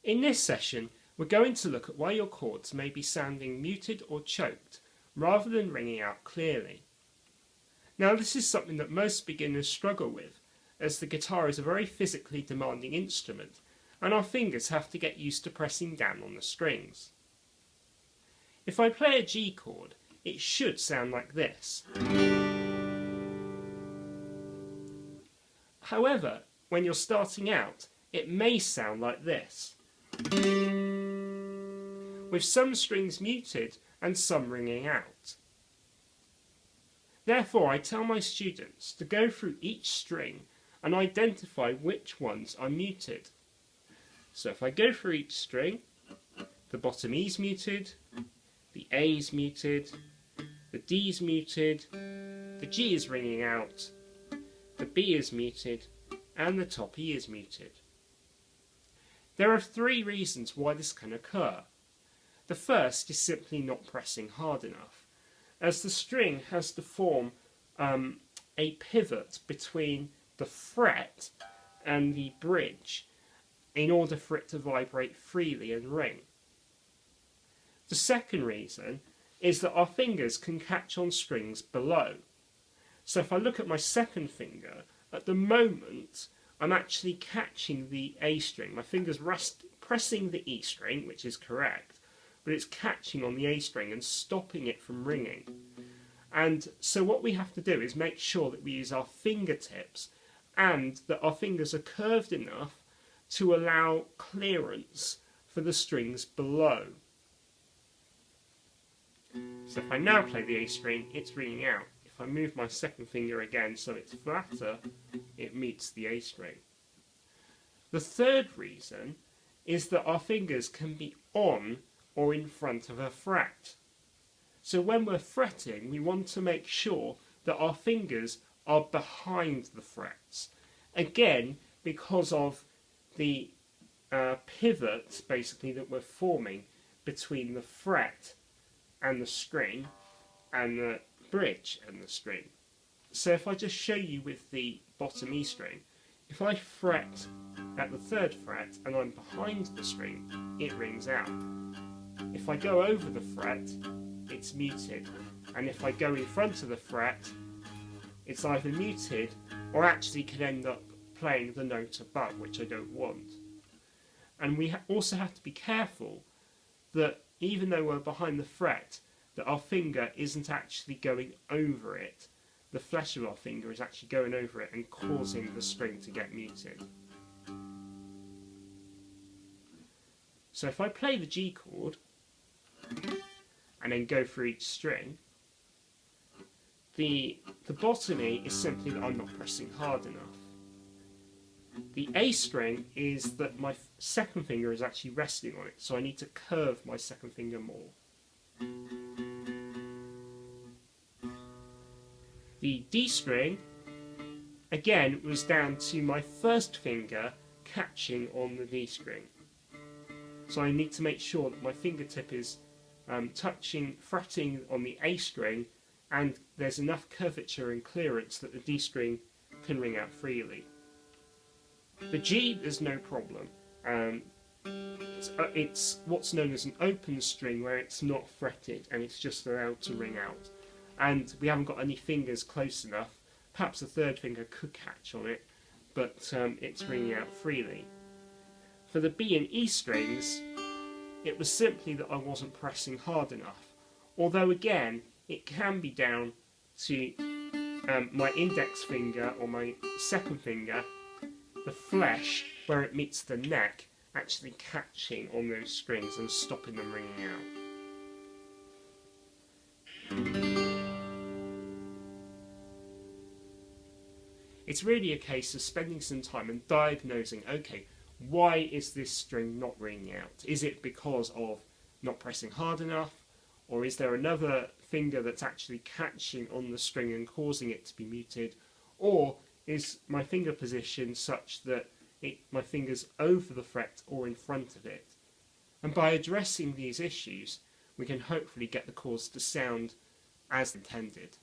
In this session, we're going to look at why your chords may be sounding muted or choked, rather than ringing out clearly. Now, this is something that most beginners struggle with, as the guitar is a very physically demanding instrument, and our fingers have to get used to pressing down on the strings. If I play a G chord, it should sound like this. However, when you're starting out, it may sound like this, with some strings muted and some ringing out. Therefore, I tell my students to go through each string and identify which ones are muted. So if I go through each string, the bottom E is muted, the A is muted, the D is muted, the G is ringing out, the B is muted, and the top E is muted. There are three reasons why this can occur. The first is simply not pressing hard enough, as the string has to form a pivot between the fret and the bridge in order for it to vibrate freely and ring. The second reason is that our fingers can catch on strings below. So if I look at my second finger, at the moment I'm actually catching the A string. My finger's pressing the E string, which is correct, but it's catching on the A string and stopping it from ringing. And so what we have to do is make sure that we use our fingertips and that our fingers are curved enough to allow clearance for the strings below. So if I now play the A string, it's ringing out. If I move my second finger again so it's flatter, it meets the A string. The third reason is that our fingers can be on or in front of a fret. So when we're fretting, we want to make sure that our fingers are behind the frets. Again, because of the pivot, basically, that we're forming between the fret and the string and the bridge and the string. So if I just show you with the bottom E string, if I fret at the third fret and I'm behind the string, it rings out. If I go over the fret, it's muted, and if I go in front of the fret, it's either muted or actually can end up playing the note above, which I don't want. And we also have to be careful that even though we're behind the fret, that our finger isn't actually going over it. The flesh of our finger is actually going over it and causing the string to get muted. So if I play the G chord and then go through each string, the bottom E is simply that I'm not pressing hard enough. The A string is that my second finger is actually resting on it, so I need to curve my second finger more. The D string, again, was down to my first finger catching on the D string. So I need to make sure that my fingertip is fretting on the A string, and there's enough curvature and clearance that the D string can ring out freely. The G, there's no problem. It's what's known as an open string, where it's not fretted and it's just allowed to ring out. And we haven't got any fingers close enough. Perhaps the third finger could catch on it, but it's ringing out freely. For the B and E strings, it was simply that I wasn't pressing hard enough. Although again, it can be down to my index finger or my second finger, the flesh where it meets the neck, actually catching on those strings and stopping them ringing out. It's really a case of spending some time and diagnosing, okay, why is this string not ringing out? Is it because of not pressing hard enough? Or is there another finger that's actually catching on the string and causing it to be muted? Or is my finger position such that my finger's over the fret or in front of it? And by addressing these issues, we can hopefully get the chords to sound as intended.